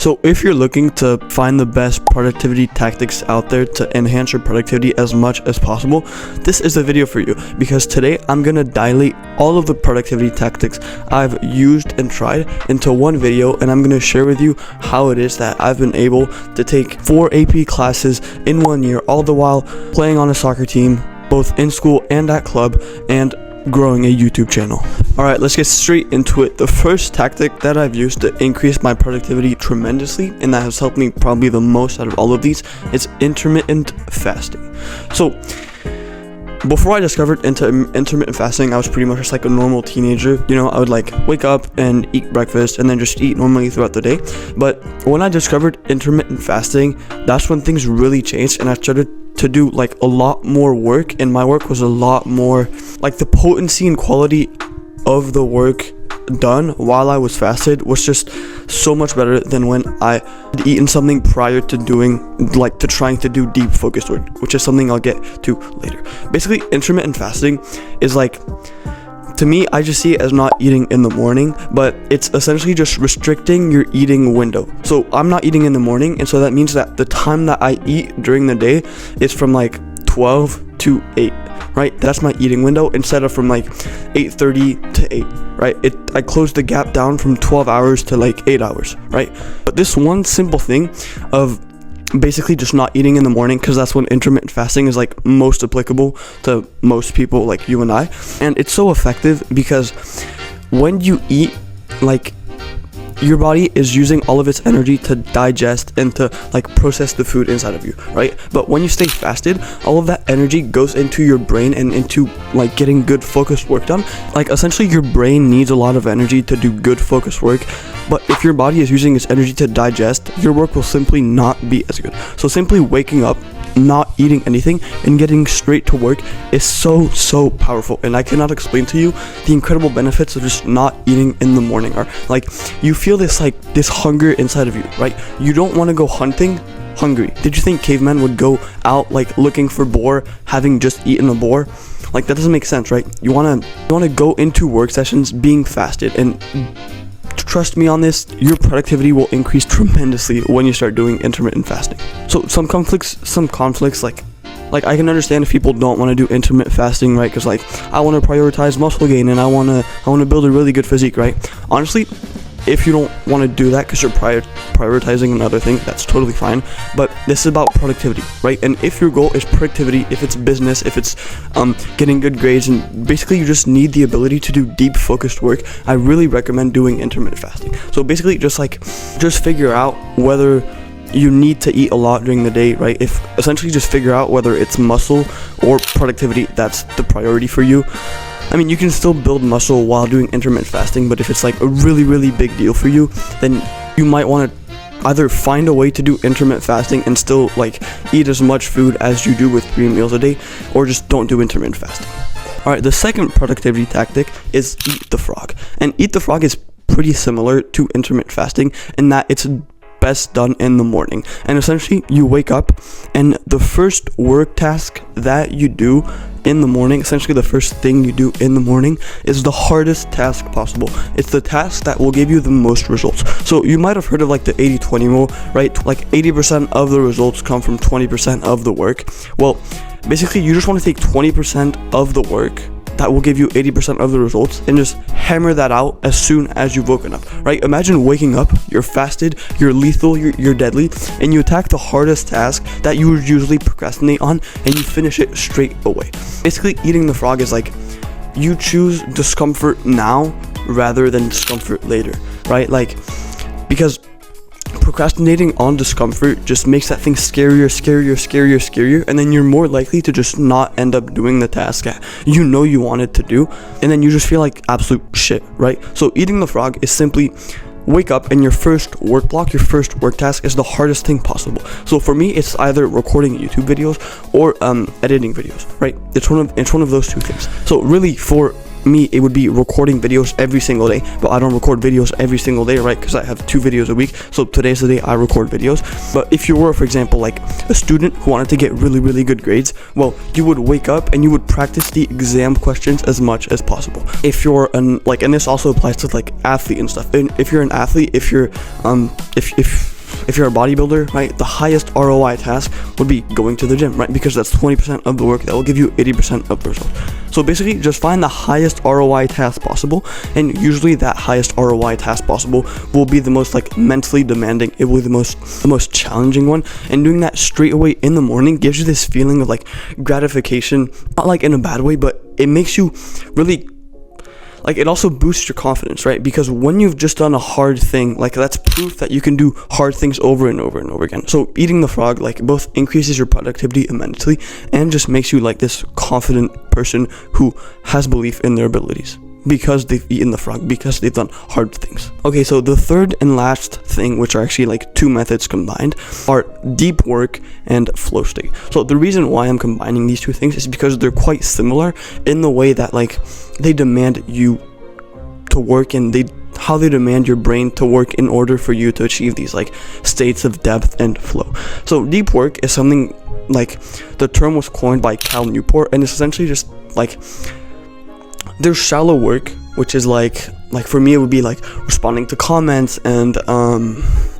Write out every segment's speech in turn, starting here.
So if you're looking to find the best productivity tactics out there to enhance your productivity as much as possible, this is the video for you, because today I'm gonna dilate all of the productivity tactics I've used and tried into one video, and I'm gonna share with you how it is that I've been able to take 4 AP classes in 1 year, all the while playing on a soccer team, both in school and at club, and growing a YouTube channel. Alright, let's get straight into it. The first tactic that I've used to increase my productivity tremendously, and that has helped me probably the most out of all of these, is intermittent fasting. So before I discovered intermittent fasting, I was pretty much just like a normal teenager. You know, I would like wake up and eat breakfast and then just eat normally throughout the day. But when I discovered intermittent fasting, that's when things really changed, and I started to do like a lot more work, and my work was a lot more like the potency and quality of the work done while I was fasted was just so much better than when I had eaten something prior to trying to do deep focused work, which is something I'll get to later. Basically, intermittent fasting is like, to me, I just see it as not eating in the morning, but it's essentially just restricting your eating window. So I'm not eating in the morning, and so that means that the time that I eat during the day is from like 12 to 8, right? That's my eating window, instead of from like 8:30 to 8, right? I close the gap down from 12 hours to like 8 hours, right? But this one simple thing of basically just not eating in the morning, because that's when intermittent fasting is like most applicable to most people like you and I, and it's so effective because when you eat, like, your body is using all of its energy to digest and to like process the food inside of you, right? But when you stay fasted, all of that energy goes into your brain and into like getting good focused work done. Like, essentially your brain needs a lot of energy to do good focused work, but if your body is using its energy to digest, your work will simply not be as good. So simply waking up, not eating anything, and getting straight to work is so powerful, and I cannot explain to you the incredible benefits of just not eating in the morning. Or like, you feel this hunger inside of you, right? You don't want to go hunting hungry. Did you think cavemen would go out like looking for boar having just eaten a boar? Like, that doesn't make sense, right? You want to go into work sessions being fasted, and trust me on this, your productivity will increase tremendously when you start doing intermittent fasting. So some conflicts, like I can understand if people don't want to do intermittent fasting, right? Because like, I want to prioritize muscle gain and I want to build a really good physique, right? Honestly, if you don't want to do that because you're prioritizing another thing, that's totally fine. But this is about productivity, right? And if your goal is productivity, if it's business, if it's getting good grades, and basically you just need the ability to do deep focused work, I really recommend doing intermittent fasting. So basically just figure out whether you need to eat a lot during the day, right? Essentially just figure out whether it's muscle or productivity that's the priority for you. I mean, you can still build muscle while doing intermittent fasting, but if it's like a really big deal for you, then you might want to either find a way to do intermittent fasting and still like eat as much food as you do with 3 meals a day, or just don't do intermittent fasting. Alright, the second productivity tactic is eat the frog. And eat the frog is pretty similar to intermittent fasting in that it's best done in the morning. And essentially, you wake up, and the first work task that you do in the morning, essentially the first thing you do in the morning, is the hardest task possible. It's the task that will give you the most results. So you might have heard of like the 80-20 rule, right? Like 80% of the results come from 20% of the work. Well, basically you just want to take 20% of the work that will give you 80% of the results and just hammer that out as soon as you've woken up, right? Imagine waking up, you're fasted, you're lethal, you're deadly, and you attack the hardest task that you would usually procrastinate on, and you finish it straight away. Basically, eating the frog is like, you choose discomfort now rather than discomfort later, right? Like, because procrastinating on discomfort just makes that thing scarier, and then you're more likely to just not end up doing the task that you know you wanted to do, and then you just feel like absolute shit, right? So eating the frog is simply wake up, and your first work block, your first work task is the hardest thing possible. So for me, it's either recording YouTube videos or editing videos, right? It's one of those two things. So really, for me, it would be recording videos every single day, but I don't record videos every single day, right? Because I have 2 videos a week, so today's the day I record videos. But if you were, for example, like a student who wanted to get really good grades, well, you would wake up and you would practice the exam questions as much as possible. If you're and this also applies to like athlete and stuff. And if you're an athlete, if if you're a bodybuilder, right, the highest ROI task would be going to the gym, right? Because that's 20% of the work that will give you 80% of the result. So basically, just find the highest ROI task possible, and usually that highest ROI task possible will be the most like mentally demanding. It will be the most challenging one, and doing that straight away in the morning gives you this feeling of like gratification, not like in a bad way, but it makes you really like, it also boosts your confidence, right? Because when you've just done a hard thing, like that's proof that you can do hard things over and over and over again. So eating the frog like both increases your productivity immensely and just makes you like this confident person who has belief in their abilities because they've eaten the frog, because they've done hard things. Okay, so the third and last thing, which are actually like two methods combined, are deep work and flow state. So the reason why I'm combining these two things is because they're quite similar in the way that like they demand you to work, and how they demand your brain to work in order for you to achieve these like states of depth and flow. So deep work is something like, the term was coined by Cal Newport, and it's essentially just like, there's shallow work, which is like for me it would be like responding to comments and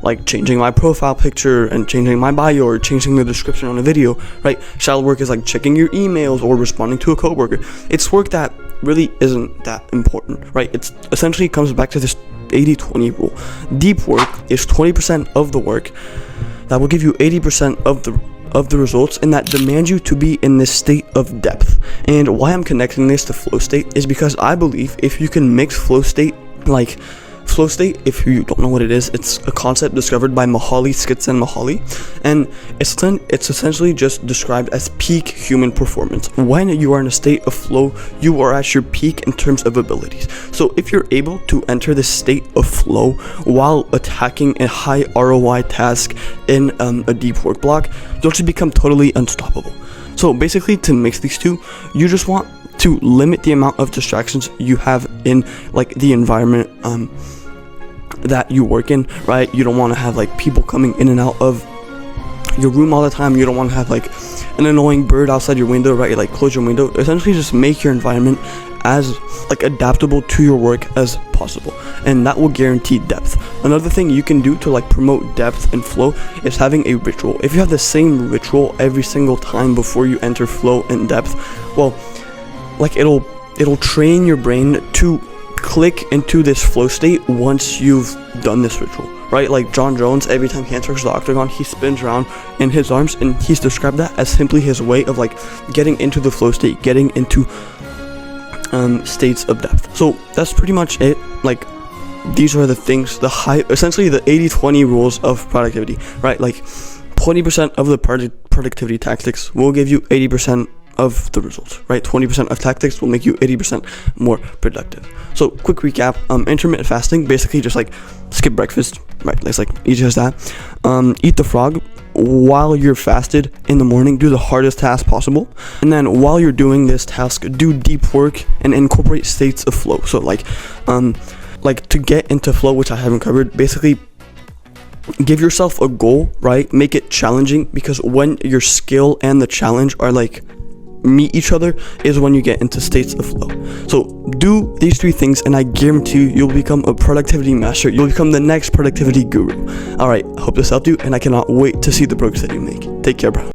like changing my profile picture and changing my bio or changing the description on a video, right? Shallow work is like checking your emails or responding to a coworker. It's work that really isn't that important, right? It's essentially comes back to this 80-20 rule. Deep work is 20% of the work that will give you 80% of the results, and that demands you to be in this state of depth. And why I'm connecting this to flow state is because I believe if you can mix flow state, like flow state, if you don't know what it is, it's a concept discovered by Mihaly Csikszentmihalyi, and it's essentially just described as peak human performance. When you are in a state of flow, you are at your peak in terms of abilities. So if you're able to enter this state of flow while attacking a high ROI task in a deep work block, you'll just become totally unstoppable. So basically, to mix these two, you just want to limit the amount of distractions you have in like the environment that you work in, right? You don't want to have like people coming in and out of your room all the time. You don't want to have like an annoying bird outside your window, right? Like close your window. Essentially just make your environment as like adaptable to your work as possible, and that will guarantee depth. Another thing you can do to like promote depth and flow is having a ritual. If you have the same ritual every single time before you enter flow and depth, well, like it'll train your brain to click into this flow state once you've done this ritual, right? Like John Jones, every time he enters the octagon, he spins around in his arms, and he's described that as simply his way of like getting into the flow state, getting into states of depth. So that's pretty much it. Like, these are the things, essentially the 80-20 rules of productivity, right? Like 20% of the productivity tactics will give you 80% of the results, right? 20% of tactics will make you 80% more productive. So quick recap, intermittent fasting, basically just like skip breakfast, right? It's like easy as that. Eat the frog while you're fasted in the morning. Do the hardest task possible, and then while you're doing this task, do deep work and incorporate states of flow. So like to get into flow, which I haven't covered, basically give yourself a goal, right? Make it challenging, because when your skill and the challenge are like meet each other is when you get into states of flow. So do these three things, and I guarantee you'll become a productivity master. You'll become the next productivity guru. All right, I hope this helped you, and I cannot wait to see the progress that you make. Take care, bro.